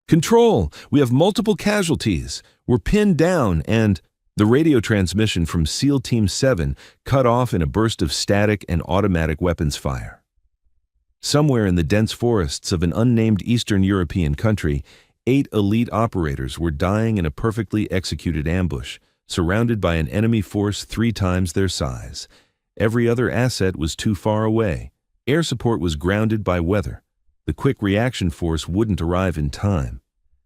"Control, we have multiple casualties. We're pinned down," and the radio transmission from SEAL Team 7 cut off in a burst of static and automatic weapons fire. Somewhere in the dense forests of an unnamed Eastern European country, 8 elite operators were dying in a perfectly executed ambush, surrounded by an enemy force 3 times their size. Every other asset was too far away. Air support was grounded by weather. The quick reaction force wouldn't arrive in time.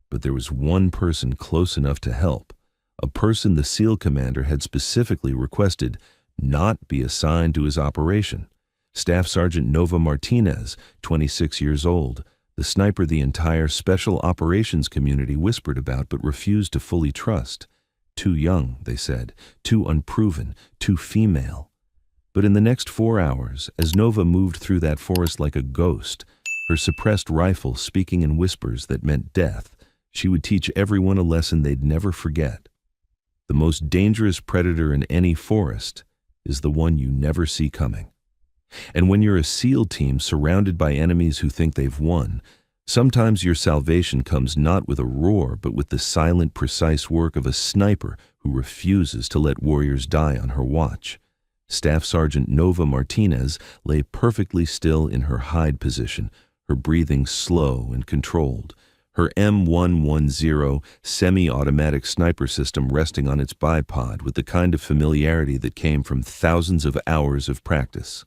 But there was one person close enough to help, a person the SEAL commander had specifically requested not be assigned to his operation. Staff Sergeant Nova Martinez, 26 years old, the sniper the entire special operations community whispered about but refused to fully trust. Too young, they said, too unproven, too female. But in the next 4 hours, as Nova moved through that forest like a ghost, her suppressed rifle speaking in whispers that meant death, she would teach everyone a lesson they'd never forget. The most dangerous predator in any forest is the one you never see coming. And when you're a SEAL team surrounded by enemies who think they've won, sometimes your salvation comes not with a roar but with the silent, precise work of a sniper who refuses to let warriors die on her watch. Staff Sergeant Nova Martinez lay perfectly still in her hide position, her breathing slow and controlled, her M110 semi-automatic sniper system resting on its bipod with the kind of familiarity that came from thousands of hours of practice.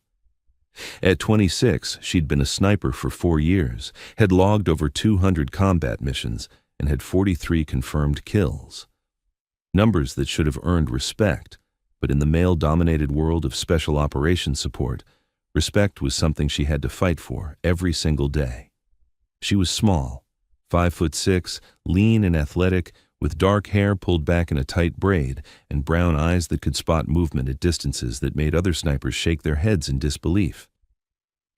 At 26, she'd been a sniper for 4 years, had logged over 200 combat missions, and had 43 confirmed kills. Numbers that should have earned respect, but in the male-dominated world of special operations support, respect was something she had to fight for every single day. She was small, 5'6", lean and athletic, with dark hair pulled back in a tight braid and brown eyes that could spot movement at distances that made other snipers shake their heads in disbelief.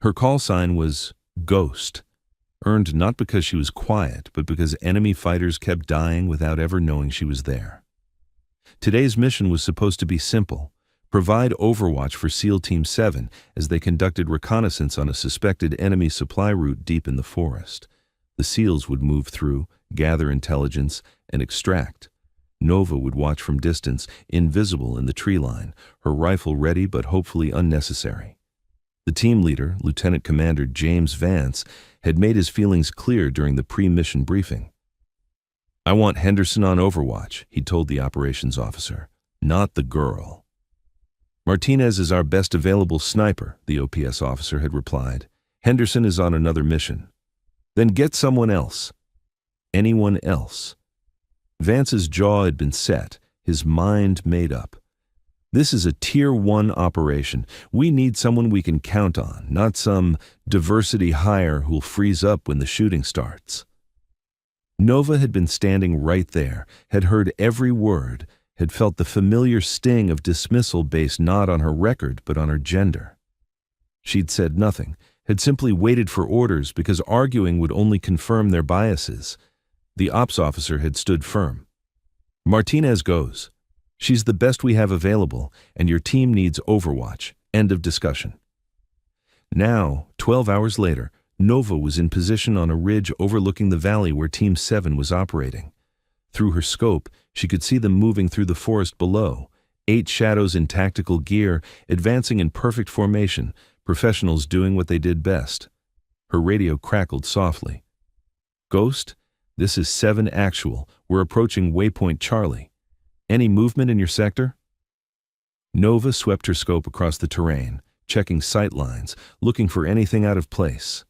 Her call sign was Ghost, earned not because she was quiet, but because enemy fighters kept dying without ever knowing she was there. Today's mission was supposed to be simple: provide overwatch for SEAL Team 7 as they conducted reconnaissance on a suspected enemy supply route deep in the forest. The SEALs would move through, gather intelligence, and extract. Nova would watch from distance, invisible in the tree line, her rifle ready but hopefully unnecessary. The team leader, Lieutenant Commander Vance, had made his feelings clear during the pre-mission briefing. "I want Henderson on overwatch," he told the operations officer, "not the girl." "Martinez is our best available sniper," the OPS officer had replied. "Henderson is on another mission." "Then get someone else." Anyone else. Vance's jaw had been set, his mind made up. This is a Tier 1 operation. We need someone we can count on, not some diversity hire who'll freeze up when the shooting starts. Nova had been standing right there, had heard every word, had felt the familiar sting of dismissal based not on her record but on her gender. She'd said nothing, had simply waited for orders because arguing would only confirm their biases. The ops officer had stood firm. "Martinez goes. She's the best we have available, and your team needs overwatch. End of discussion." Now, 12 hours later, Nova was in position on a ridge overlooking the valley where Team 7 was operating. Through her scope, she could see them moving through the forest below, 8 shadows in tactical gear, advancing in perfect formation, professionals doing what they did best. Her radio crackled softly. "Ghost, this is 7 actual. We're approaching waypoint Charlie. Any movement in your sector?" Nova swept her scope across the terrain, checking sight lines, looking for anything out of place.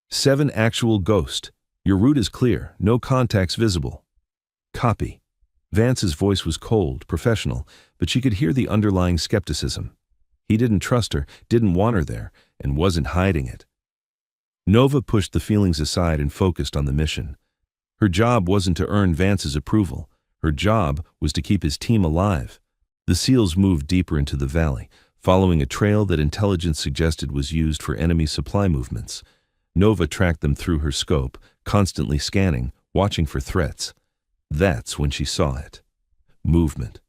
7 actual Ghost. Your route is clear. No contacts visible. Copy. Vance's voice was cold, professional, but she could hear the underlying skepticism. He didn't trust her, didn't want her there, and wasn't hiding it. Nova pushed the feelings aside and focused on the mission. Her job wasn't to earn Vance's approval. Her job was to keep his team alive. The SEALs moved deeper into the valley, following a trail that intelligence suggested was used for enemy supply movements. Nova tracked them through her scope, constantly scanning, watching for threats. That's when she saw it. Movement.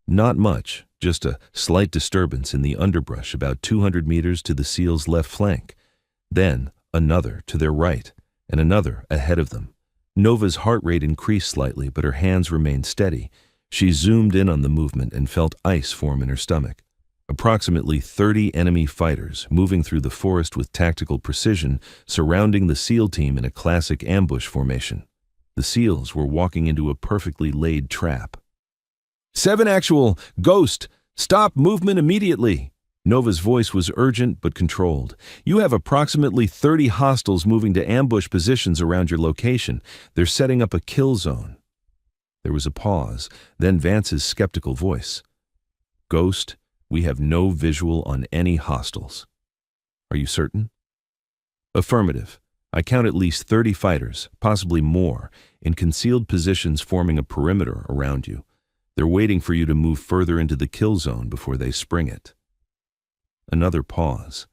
Not much, just a slight disturbance in the underbrush about 200 meters to the SEALs' left flank. Then another to their right, and another ahead of them. Nova's heart rate increased slightly, but her hands remained steady. She zoomed in on the movement and felt ice form in her stomach. Approximately 30 enemy fighters, moving through the forest with tactical precision, surrounding the SEAL team in a classic ambush formation. The SEALs were walking into a perfectly laid trap. 7 actual, Ghost, stop movement immediately. Nova's voice was urgent but controlled. You have approximately 30 hostiles moving to ambush positions around your location. They're setting up a kill zone. There was a pause, then Vance's skeptical voice. Ghost, we have no visual on any hostiles. Are you certain? Affirmative. I count at least 30 fighters, possibly more, in concealed positions forming a perimeter around you. They're waiting for you to move further into the kill zone before they spring it. Another pause.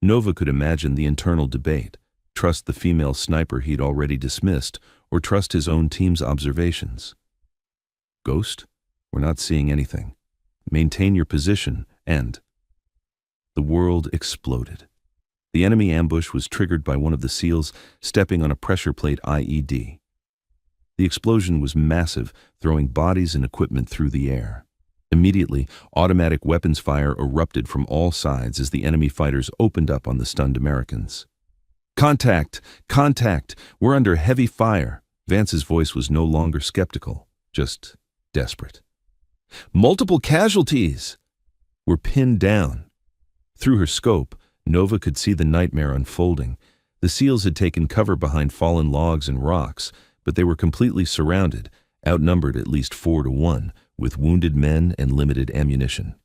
Nova could imagine the internal debate. Trust the female sniper he'd already dismissed, or trust his own team's observations. Ghost, we're not seeing anything. Maintain your position, and... The world exploded. The enemy ambush was triggered by one of the SEALs stepping on a pressure plate IED. The explosion was massive, throwing bodies and equipment through the air. Immediately, automatic weapons fire erupted from all sides as the enemy fighters opened up on the stunned Americans. Contact! Contact! We're under heavy fire! Vance's voice was no longer skeptical, just desperate. Multiple casualties! We're pinned down. Through her scope, Nova could see the nightmare unfolding. The SEALs had taken cover behind fallen logs and rocks, but they were completely surrounded, outnumbered at least 4-1, with wounded men and limited ammunition.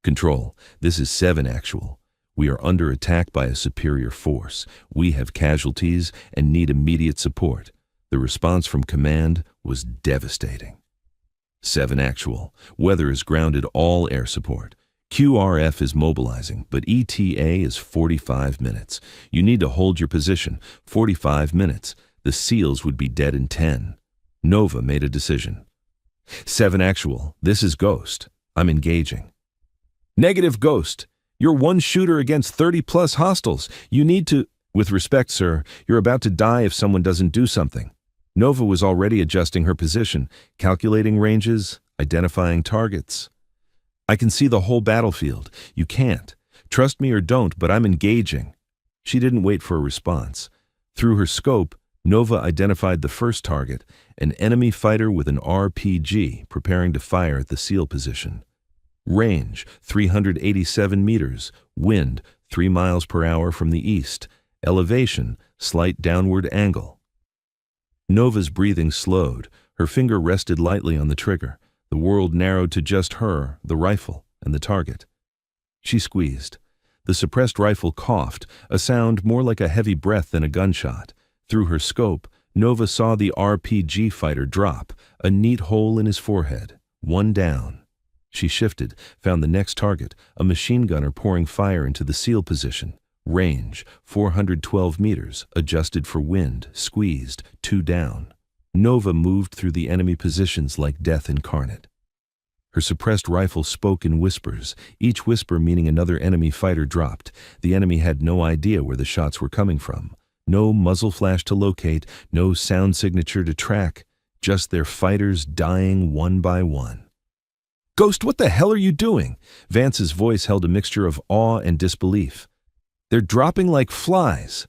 Control, this is 7 actual. We are under attack by a superior force. We have casualties and need immediate support. The response from command was devastating. 7 actual. Weather has grounded all air support. QRF is mobilizing, but ETA is 45 minutes. You need to hold your position. 45 minutes. The SEALs would be dead in 10. Nova made a decision. 7 actual. This is Ghost. I'm engaging. Negative, Ghost. You're one shooter against 30-plus hostiles. You need to... With respect, sir, you're about to die if someone doesn't do something. Nova was already adjusting her position, calculating ranges, identifying targets. I can see the whole battlefield. You can't. Trust me or don't, but I'm engaging. She didn't wait for a response. Through her scope, Nova identified the first target, an enemy fighter with an RPG preparing to fire at the SEAL position. Range, 387 meters. Wind, 3 miles per hour from the east. Elevation, slight downward angle. Nova's breathing slowed. Her finger rested lightly on the trigger. The world narrowed to just her, the rifle, and the target. She squeezed. The suppressed rifle coughed, a sound more like a heavy breath than a gunshot. Through her scope, Nova saw the RPG fighter drop, a neat hole in his forehead. 1 down. She shifted, found the next target, a machine gunner pouring fire into the SEAL position. Range, 412 meters, adjusted for wind, squeezed, 2 down. Nova moved through the enemy positions like death incarnate. Her suppressed rifle spoke in whispers, each whisper meaning another enemy fighter dropped. The enemy had no idea where the shots were coming from. No muzzle flash to locate, no sound signature to track, just their fighters dying one by one. Ghost, what the hell are you doing? Vance's voice held a mixture of awe and disbelief. They're dropping like flies.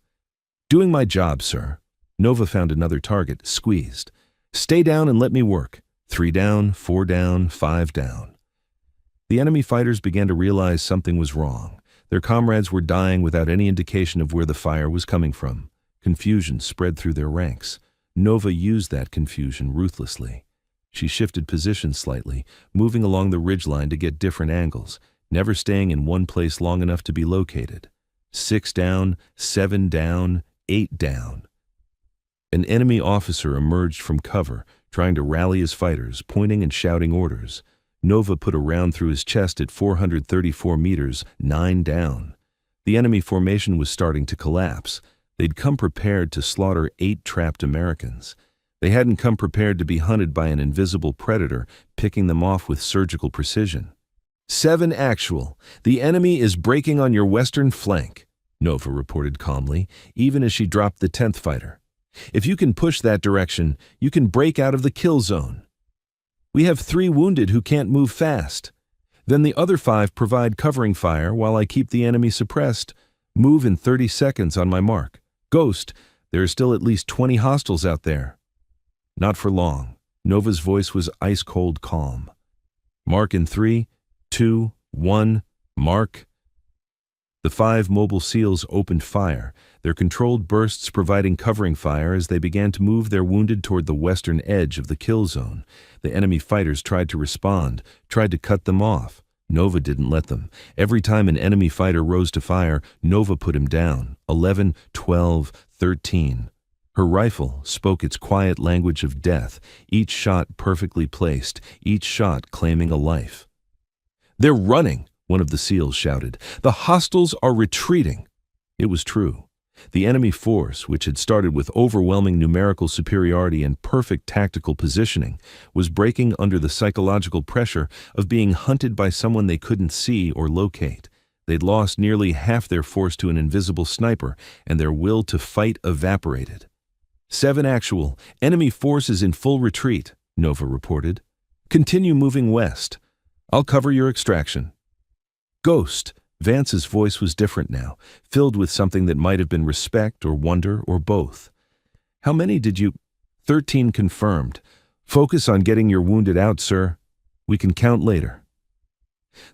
Doing my job, sir. Nova found another target, squeezed. Stay down and let me work. 3 down, 4 down, 5 down. The enemy fighters began to realize something was wrong. Their comrades were dying without any indication of where the fire was coming from. Confusion spread through their ranks. Nova used that confusion ruthlessly. She shifted positions slightly, moving along the ridgeline to get different angles, never staying in one place long enough to be located. 6 down, 7 down, 8 down. An enemy officer emerged from cover, trying to rally his fighters, pointing and shouting orders. Nova put a round through his chest at 434 meters, 9 down. The enemy formation was starting to collapse. They'd come prepared to slaughter 8 trapped Americans. They hadn't come prepared to be hunted by an invisible predator, picking them off with surgical precision. 7 actual. The enemy is breaking on your western flank, Nova reported calmly, even as she dropped the 10th fighter. If you can push that direction, you can break out of the kill zone. We have 3 wounded who can't move fast. Then the other 5 provide covering fire while I keep the enemy suppressed. Move in 30 seconds on my mark. Ghost, there are still at least 20 hostiles out there. Not for long. Nova's voice was ice-cold calm. Mark in 3, 2, 1, mark. The 5 mobile SEALs opened fire, their controlled bursts providing covering fire as they began to move their wounded toward the western edge of the kill zone. The enemy fighters tried to respond, tried to cut them off. Nova didn't let them. Every time an enemy fighter rose to fire, Nova put him down. 11, 12, 13. Her rifle spoke its quiet language of death, each shot perfectly placed, each shot claiming a life. "They're running!" one of the SEALs shouted. "The hostiles are retreating!" It was true. The enemy force, which had started with overwhelming numerical superiority and perfect tactical positioning, was breaking under the psychological pressure of being hunted by someone they couldn't see or locate. They'd lost nearly half their force to an invisible sniper, and their will to fight evaporated. 7 actual, enemy forces in full retreat, Nova reported. Continue moving west. I'll cover your extraction. Ghost. Vance's voice was different now, filled with something that might have been respect or wonder or both. How many did you? 13 confirmed. Focus on getting your wounded out, sir. We can count later.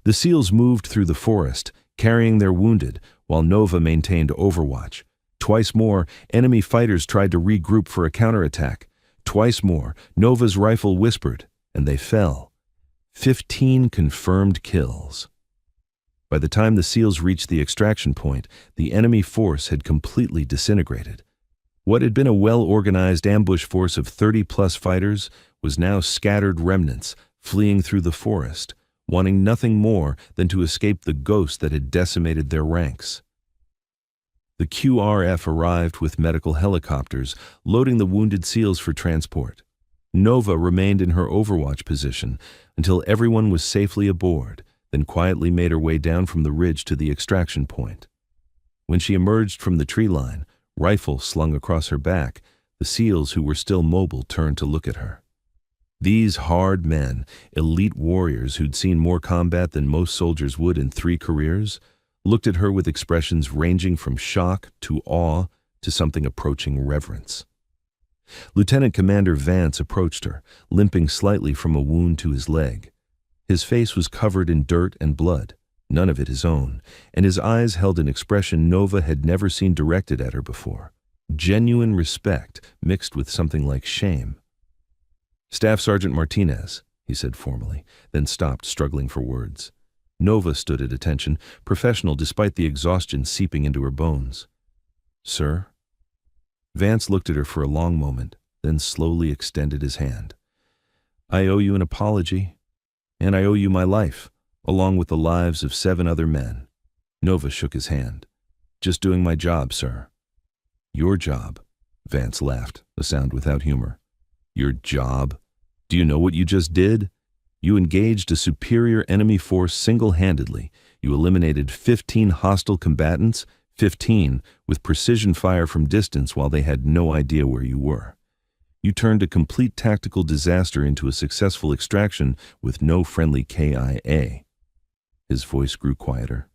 The SEALs moved through the forest, carrying their wounded, while Nova maintained overwatch. Twice more, enemy fighters tried to regroup for a counterattack. Twice more, Nova's rifle whispered, and they fell. 15 confirmed kills. By the time the SEALs reached the extraction point, the enemy force had completely disintegrated. What had been a well-organized ambush force of 30-plus fighters was now scattered remnants, fleeing through the forest, wanting nothing more than to escape the ghost that had decimated their ranks. The QRF arrived with medical helicopters, loading the wounded SEALs for transport. Nova remained in her overwatch position until everyone was safely aboard, then quietly made her way down from the ridge to the extraction point. When she emerged from the tree line, rifle slung across her back, the SEALs who were still mobile turned to look at her. These hard men, elite warriors who'd seen more combat than most soldiers would in 3 careers, looked at her with expressions ranging from shock to awe to something approaching reverence. Lieutenant Commander Vance approached her, limping slightly from a wound to his leg. His face was covered in dirt and blood, none of it his own, and his eyes held an expression Nova had never seen directed at her before. Genuine respect mixed with something like shame. "Staff Sergeant Martinez," he said formally, then stopped, struggling for words. Nova stood at attention, professional despite the exhaustion seeping into her bones. "Sir?" Vance looked at her for a long moment, then slowly extended his hand. "I owe you an apology, and I owe you my life, along with the lives of 7 other men." Nova shook his hand. "Just doing my job, sir." "Your job?" Vance laughed, a sound without humor. "Your job? Do you know what you just did? You engaged a superior enemy force single-handedly. You eliminated 15 hostile combatants, 15 with precision fire from distance while they had no idea where you were. You turned a complete tactical disaster into a successful extraction with no friendly KIA. His voice grew quieter.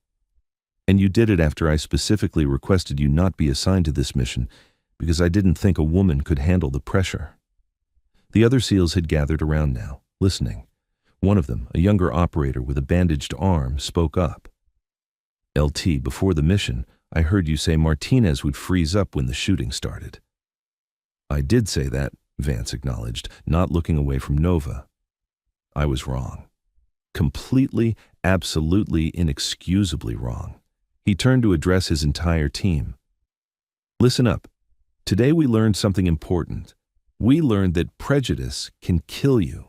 "And you did it after I specifically requested you not be assigned to this mission because I didn't think a woman could handle the pressure." The other SEALs had gathered around now, listening. One of them, a younger operator with a bandaged arm, spoke up. "LT, before the mission, I heard you say Martinez would freeze up when the shooting started." "I did say that," Vance acknowledged, not looking away from Nova. "I was wrong. Completely, absolutely, inexcusably wrong." He turned to address his entire team. "Listen up. Today we learned something important. We learned that prejudice can kill you.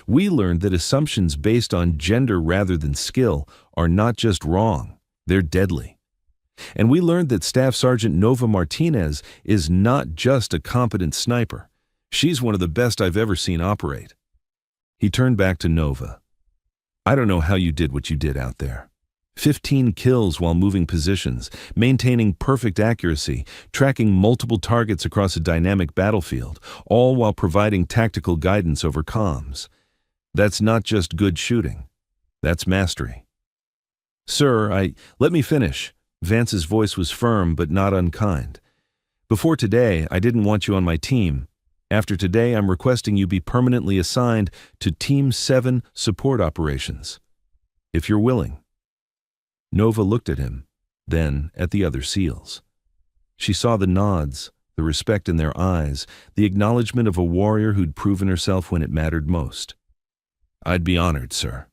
We learned that assumptions based on gender rather than skill are not just wrong, they're deadly. And we learned that Staff Sergeant Nova Martinez is not just a competent sniper. She's one of the best I've ever seen operate." He turned back to Nova. "I don't know how you did what you did out there. 15 kills while moving positions, maintaining perfect accuracy, tracking multiple targets across a dynamic battlefield, all while providing tactical guidance over comms. That's not just good shooting. That's mastery. Sir, let me finish. Vance's voice was firm but not unkind. Before today, I didn't want you on my team. After today, I'm requesting you be permanently assigned to Team 7 support operations. If you're willing. Nova looked at him, then at the other SEALs. She saw the nods, the respect in their eyes, the acknowledgement of a warrior who'd proven herself when it mattered most. I'd be honored, sir.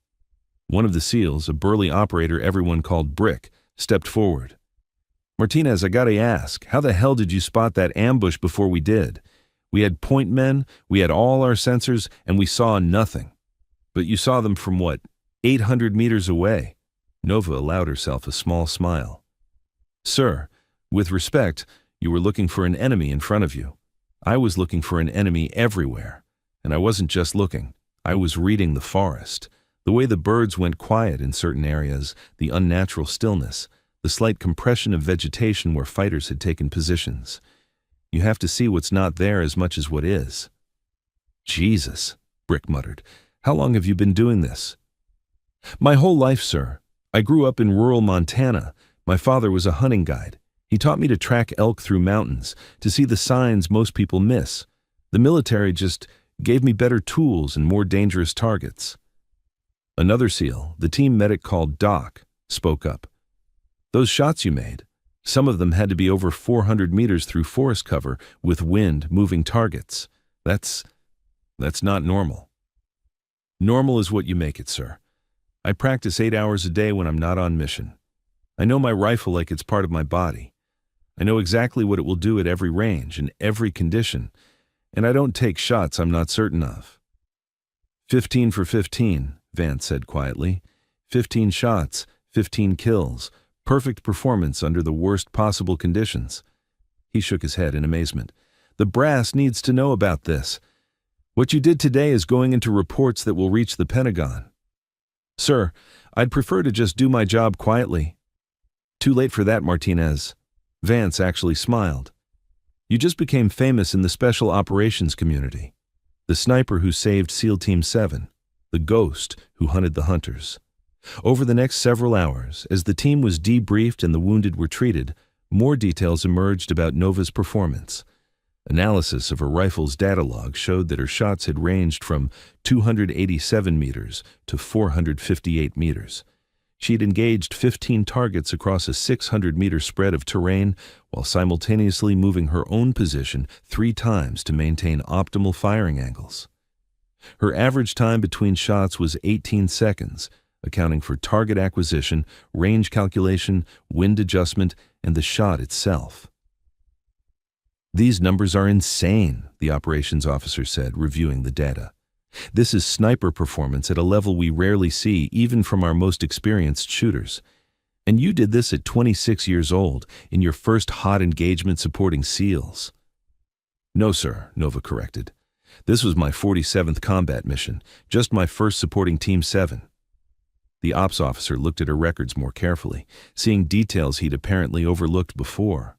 One of the SEALs, a burly operator everyone called Brick, stepped forward. Martinez, I gotta ask, how the hell did you spot that ambush before we did? We had point men, we had all our sensors, and we saw nothing. But you saw them from what, 800 meters away? Nova allowed herself a small smile. Sir, with respect, you were looking for an enemy in front of you. I was looking for an enemy everywhere. And I wasn't just looking. I was reading the forest. The way the birds went quiet in certain areas, the unnatural stillness, the slight compression of vegetation where fighters had taken positions. You have to see what's not there as much as what is. Jesus, Brick muttered. How long have you been doing this? My whole life, sir. I grew up in rural Montana. My father was a hunting guide. He taught me to track elk through mountains, to see the signs most people miss. The military just gave me better tools and more dangerous targets. Another SEAL, the team medic called Doc, spoke up. Those shots you made, some of them had to be over 400 meters through forest cover with wind moving targets. That's not normal. Normal is what you make it, sir. I practice 8 hours a day when I'm not on mission. I know my rifle like it's part of my body. I know exactly what it will do at every range, in every condition, and I don't take shots I'm not certain of. 15 for 15, Vance said quietly. 15 shots, 15 kills. Perfect performance under the worst possible conditions. He shook his head in amazement. The brass needs to know about this. What you did today is going into reports that will reach the Pentagon. Sir, I'd prefer to just do my job quietly. Too late for that, Martinez. Vance actually smiled. You just became famous in the special operations community. The sniper who saved SEAL Team 7. The ghost who hunted the hunters. Over the next several hours, as the team was debriefed and the wounded were treated, more details emerged about Nova's performance. Analysis of her rifle's data log showed that her shots had ranged from 287 meters to 458 meters. She had engaged 15 targets across a 600-meter spread of terrain while simultaneously moving her own position 3 times to maintain optimal firing angles. Her average time between shots was 18 seconds, accounting for target acquisition, range calculation, wind adjustment, and the shot itself. These numbers are insane, the operations officer said, reviewing the data. This is sniper performance at a level we rarely see, even from our most experienced shooters. And you did this at 26 years old, in your first hot engagement supporting SEALs. No, sir, Nova corrected. This was my 47th combat mission, just my first supporting Team 7. The ops officer looked at her records more carefully, seeing details he'd apparently overlooked before.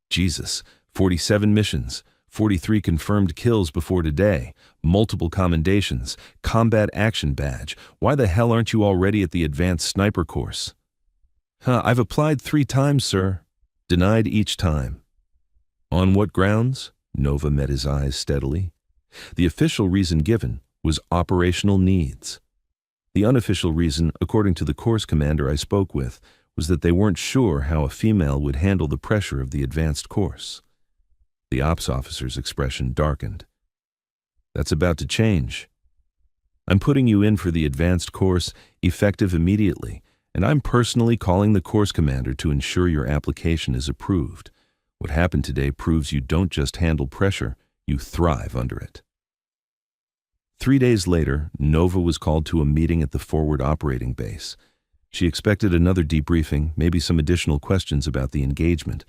Jesus, 47 missions, 43 confirmed kills before today, multiple commendations, combat action badge. Why the hell aren't you already at the advanced sniper course? I've applied 3 times, sir. Denied each time. On what grounds? Nova met his eyes steadily. The official reason given was operational needs. The unofficial reason, according to the course commander I spoke with, was that they weren't sure how a female would handle the pressure of the advanced course. The ops officer's expression darkened. That's about to change. I'm putting you in for the advanced course, effective immediately, and I'm personally calling the course commander to ensure your application is approved. What happened today proves you don't just handle pressure, you thrive under it. 3 days later, Nova was called to a meeting at the forward operating base. She expected another debriefing, maybe some additional questions about the engagement.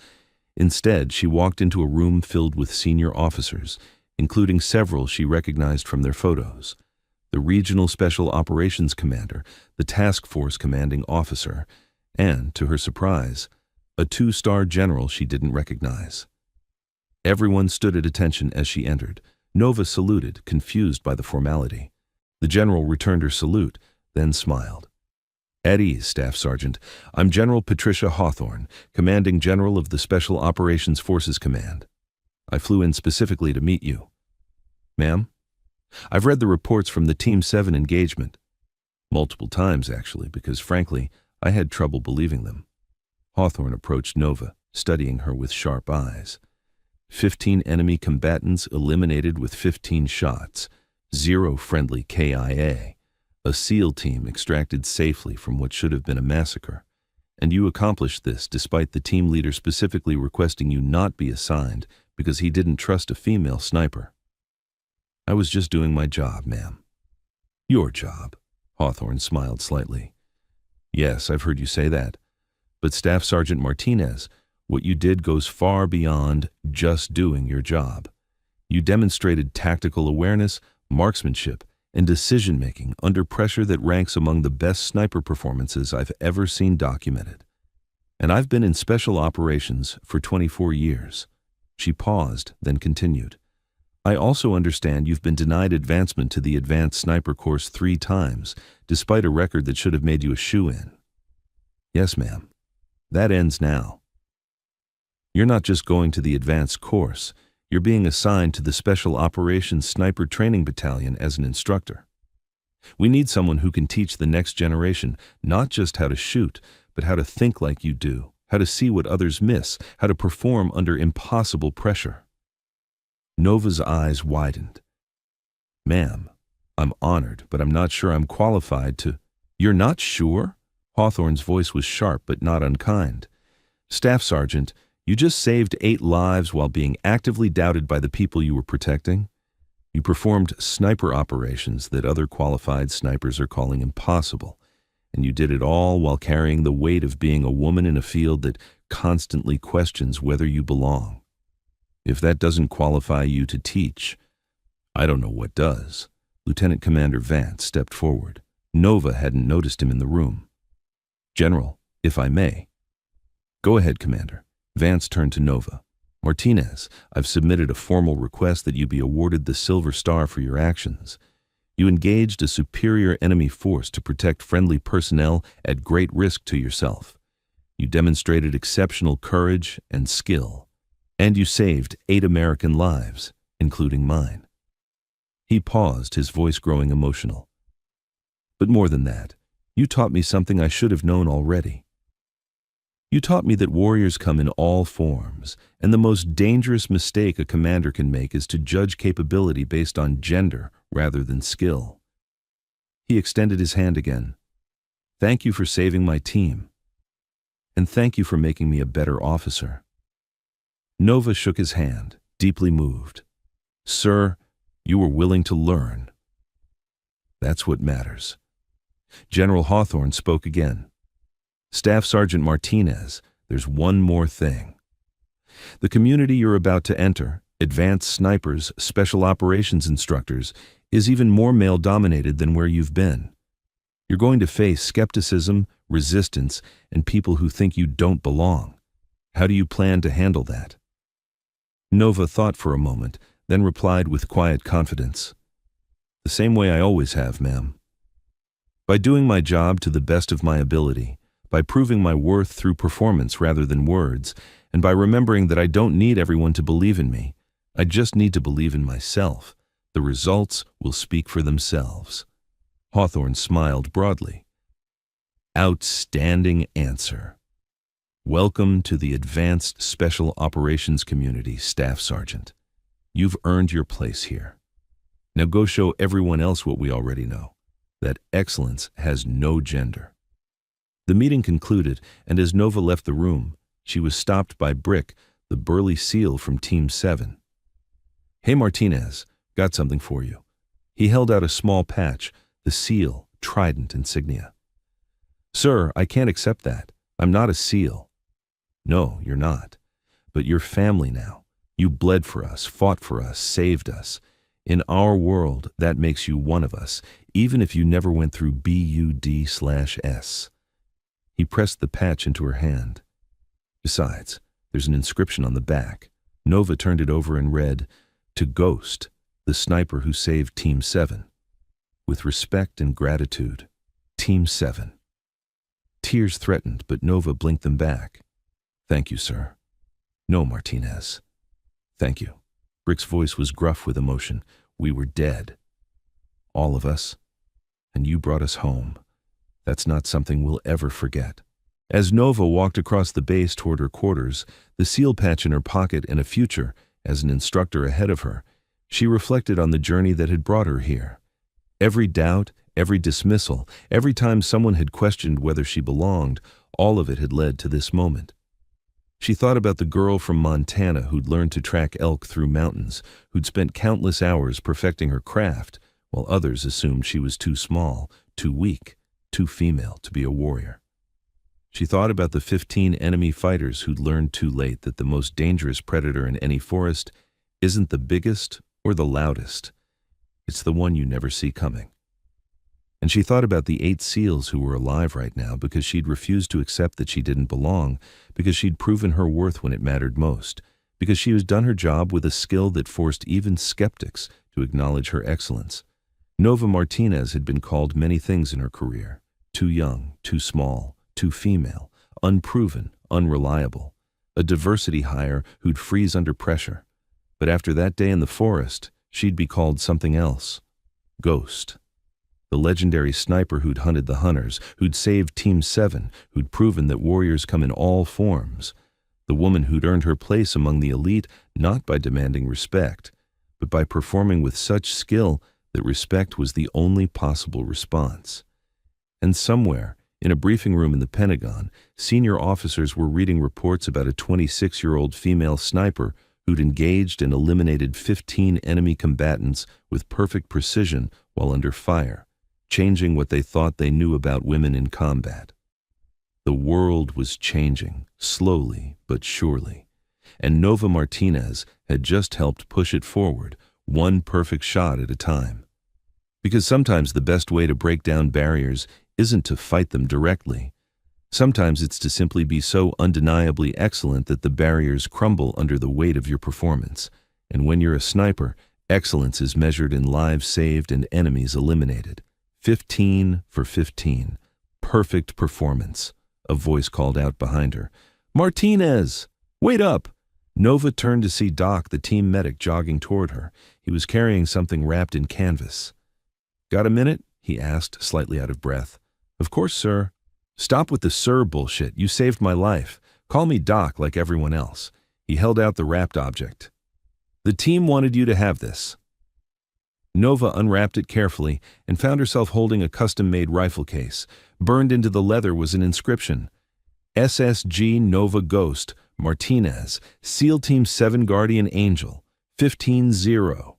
Instead, she walked into a room filled with senior officers, including several she recognized from their photos. the Regional Special Operations Commander, the Task Force Commanding Officer, and, to her surprise, a 2-star general she didn't recognize. Everyone stood at attention as she entered. Nova saluted, confused by the formality. The general returned her salute, then smiled. "At ease, Staff Sergeant. I'm General Patricia Hawthorne, Commanding General of the Special Operations Forces Command. I flew in specifically to meet you." "Ma'am?" "I've read the reports from the Team 7 engagement." Multiple times, actually, because frankly, I had trouble believing them. Hawthorne approached Nova, studying her with sharp eyes. 15 enemy combatants eliminated with 15 shots, 0 friendly KIA, a SEAL team extracted safely from what should have been a massacre. And you accomplished this despite the team leader specifically requesting you not be assigned because he didn't trust a female sniper. "I was just doing my job, ma'am." "Your job," Hawthorne smiled slightly. "Yes, I've heard you say that. But Staff Sergeant Martinez, what you did goes far beyond just doing your job. You demonstrated tactical awareness, marksmanship, and decision-making under pressure that ranks among the best sniper performances I've ever seen documented. And I've been in special operations for 24 years. She paused, then continued. I also understand you've been denied advancement to the Advanced Sniper course 3 times, despite a record that should have made you a shoo-in. Yes, ma'am. That ends now. You're not just going to the advanced course, you're being assigned to the Special Operations Sniper Training Battalion as an instructor. We need someone who can teach the next generation not just how to shoot, but how to think like you do, how to see what others miss, how to perform under impossible pressure. Nova's eyes widened. Ma'am, I'm honored, but I'm not sure I'm qualified to... You're not sure? Hawthorne's voice was sharp but not unkind. Staff Sergeant, you just saved 8 lives while being actively doubted by the people you were protecting. You performed sniper operations that other qualified snipers are calling impossible, and you did it all while carrying the weight of being a woman in a field that constantly questions whether you belong. If that doesn't qualify you to teach, I don't know what does. Lieutenant Commander Vance stepped forward. Nova hadn't noticed him in the room. General, if I may. Go ahead, Commander. Vance turned to Nova. Martinez, I've submitted a formal request that you be awarded the Silver Star for your actions. You engaged a superior enemy force to protect friendly personnel at great risk to yourself. You demonstrated exceptional courage and skill. And you saved 8 American lives, including mine. He paused, his voice growing emotional. But more than that, you taught me something I should have known already. You taught me that warriors come in all forms, and the most dangerous mistake a commander can make is to judge capability based on gender rather than skill. He extended his hand again. Thank you for saving my team. And thank you for making me a better officer. Nova shook his hand, deeply moved. Sir, you were willing to learn. That's what matters. General Hawthorne spoke again. Staff Sergeant Martinez, there's one more thing. The community you're about to enter, advanced snipers, special operations instructors, is even more male-dominated than where you've been. You're going to face skepticism, resistance, and people who think you don't belong. How do you plan to handle that? Nova thought for a moment, then replied with quiet confidence. The same way I always have, ma'am. By doing my job to the best of my ability, by proving my worth through performance rather than words, and by remembering that I don't need everyone to believe in me. I just need to believe in myself. The results will speak for themselves. Hawthorne smiled broadly. Outstanding answer. Welcome to the Advanced Special Operations Community, Staff Sergeant. You've earned your place here. Now go show everyone else what we already know, that excellence has no gender. The meeting concluded, and as Nova left the room, she was stopped by Brick, the burly SEAL from Team 7. Hey Martinez, got something for you. He held out a small patch, the SEAL Trident insignia. Sir, I can't accept that. I'm not a SEAL. No, you're not. But you're family now. You bled for us, fought for us, saved us. In our world, that makes you one of us, even if you never went through BUD/S. He pressed the patch into her hand. Besides, there's an inscription on the back. Nova turned it over and read, "To Ghost, the sniper who saved Team 7. With respect and gratitude, Team 7." Tears threatened, but Nova blinked them back. "Thank you, sir." "No, Martinez. Thank you." Brick's voice was gruff with emotion. "We were dead. All of us. And you brought us home. That's not something we'll ever forget." As Nova walked across the base toward her quarters, the seal patch in her pocket and a future as an instructor ahead of her, she reflected on the journey that had brought her here. Every doubt, every dismissal, every time someone had questioned whether she belonged, all of it had led to this moment. She thought about the girl from Montana who'd learned to track elk through mountains, who'd spent countless hours perfecting her craft, while others assumed she was too small, too weak, too female to be a warrior. She thought about the 15 enemy fighters who'd learned too late that the most dangerous predator in any forest isn't the biggest or the loudest. It's the one you never see coming. And she thought about the 8 SEALs who were alive right now because she'd refused to accept that she didn't belong, because she'd proven her worth when it mattered most, because she had done her job with a skill that forced even skeptics to acknowledge her excellence. Nova Martinez had been called many things in her career: too young, too small, too female, unproven, unreliable, a diversity hire who'd freeze under pressure. But after that day in the forest, she'd be called something else: Ghost. The legendary sniper who'd hunted the hunters, who'd saved Team 7, who'd proven that warriors come in all forms. The woman who'd earned her place among the elite not by demanding respect, but by performing with such skill that respect was the only possible response. And somewhere, in a briefing room in the Pentagon, senior officers were reading reports about a 26-year-old female sniper who'd engaged and eliminated 15 enemy combatants with perfect precision while under fire, changing what they thought they knew about women in combat. The world was changing, slowly but surely, and Nova Martinez had just helped push it forward, one perfect shot at a time. Because sometimes the best way to break down barriers isn't to fight them directly. Sometimes it's to simply be so undeniably excellent that the barriers crumble under the weight of your performance. And when you're a sniper, excellence is measured in lives saved and enemies eliminated. 15 for 15. Perfect performance. A voice called out behind her. "Martinez! Wait up!" Nova turned to see Doc, the team medic, jogging toward her. He was carrying something wrapped in canvas. "Got a minute?" he asked, slightly out of breath. "Of course, sir." "Stop with the sir bullshit. You saved my life. Call me Doc like everyone else." He held out the wrapped object. "The team wanted you to have this." Nova unwrapped it carefully and found herself holding a custom-made rifle case. Burned into the leather was an inscription: SSG Nova Ghost, Martinez, SEAL Team 7 Guardian Angel, 15-0.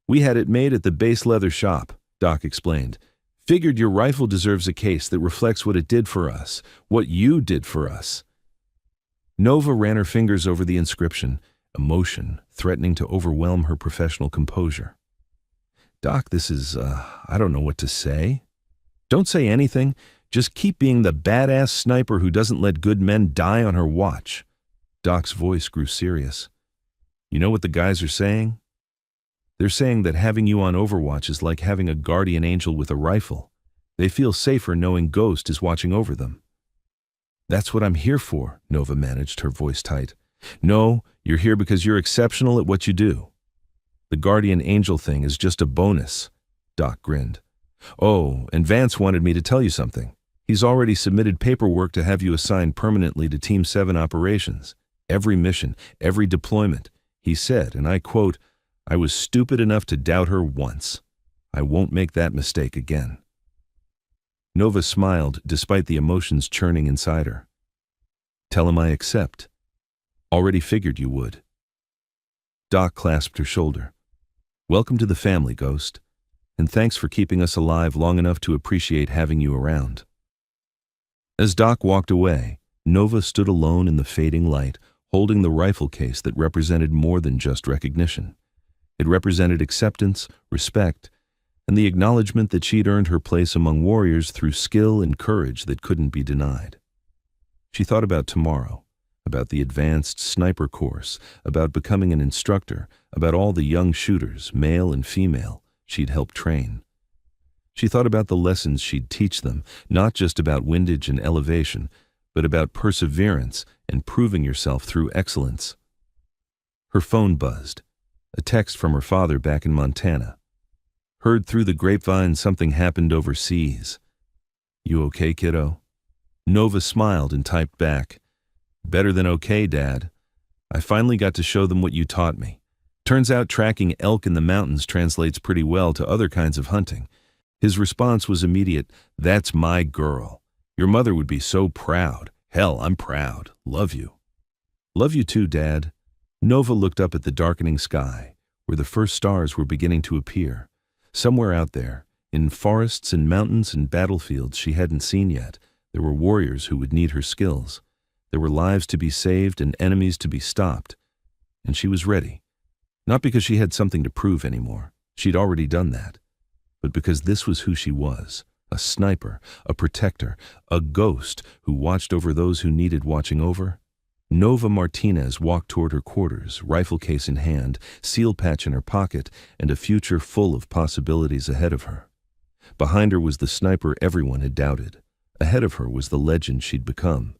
"We had it made at the base leather shop," Doc explained. "Figured your rifle deserves a case that reflects what it did for us, what you did for us." Nova ran her fingers over the inscription, emotion threatening to overwhelm her professional composure. "Doc, this is, I don't know what to say." "Don't say anything. Just keep being the badass sniper who doesn't let good men die on her watch." Doc's voice grew serious. "You know what the guys are saying? They're saying that having you on Overwatch is like having a guardian angel with a rifle. They feel safer knowing Ghost is watching over them." "That's what I'm here for," Nova managed, her voice tight. "No, you're here because you're exceptional at what you do. The guardian angel thing is just a bonus." Doc grinned. "Oh, and Vance wanted me to tell you something. He's already submitted paperwork to have you assigned permanently to Team 7 operations. Every mission, every deployment. He said, and I quote, 'I was stupid enough to doubt her once. I won't make that mistake again.'" Nova smiled despite the emotions churning inside her. "Tell him I accept. Already figured you would." Doc clasped her shoulder. "Welcome to the family, Ghost. And thanks for keeping us alive long enough to appreciate having you around." As Doc walked away, Nova stood alone in the fading light, holding the rifle case that represented more than just recognition. It represented acceptance, respect, and the acknowledgement that she'd earned her place among warriors through skill and courage that couldn't be denied. She thought about tomorrow, about the advanced sniper course, about becoming an instructor, about all the young shooters, male and female, she'd helped train. She thought about the lessons she'd teach them, not just about windage and elevation, but about perseverance and proving yourself through excellence. Her phone buzzed, a text from her father back in Montana. Heard through the grapevine something happened overseas. You okay, kiddo? Nova smiled and typed back, "Better than okay, Dad. I finally got to show them what you taught me. Turns out tracking elk in the mountains translates pretty well to other kinds of hunting." His response was immediate, "That's my girl. Your mother would be so proud. Hell, I'm proud. Love you." "Love you too, Dad." Nova looked up at the darkening sky, where the first stars were beginning to appear. Somewhere out there, in forests and mountains and battlefields she hadn't seen yet, there were warriors who would need her skills. There were lives to be saved and enemies to be stopped. And she was ready. Not because she had something to prove anymore. She'd already done that. But because this was who she was. A sniper, a protector, a ghost who watched over those who needed watching over. Nova Martinez walked toward her quarters, rifle case in hand, seal patch in her pocket, and a future full of possibilities ahead of her. Behind her was the sniper everyone had doubted. Ahead of her was the legend she'd become.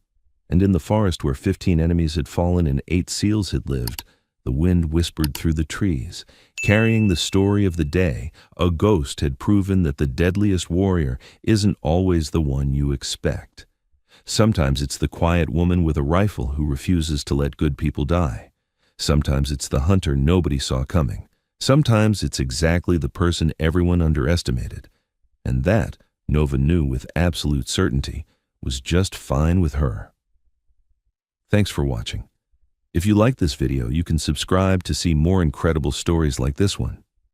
And in the forest where 15 enemies had fallen and 8 seals had lived, the wind whispered through the trees. Carrying the story of the day, a ghost had proven that the deadliest warrior isn't always the one you expect. Sometimes it's the quiet woman with a rifle who refuses to let good people die. Sometimes it's the hunter nobody saw coming. Sometimes it's exactly the person everyone underestimated. And that, Nova knew with absolute certainty, was just fine with her. Thanks for watching. If you like this video, you can subscribe to see more incredible stories like this one.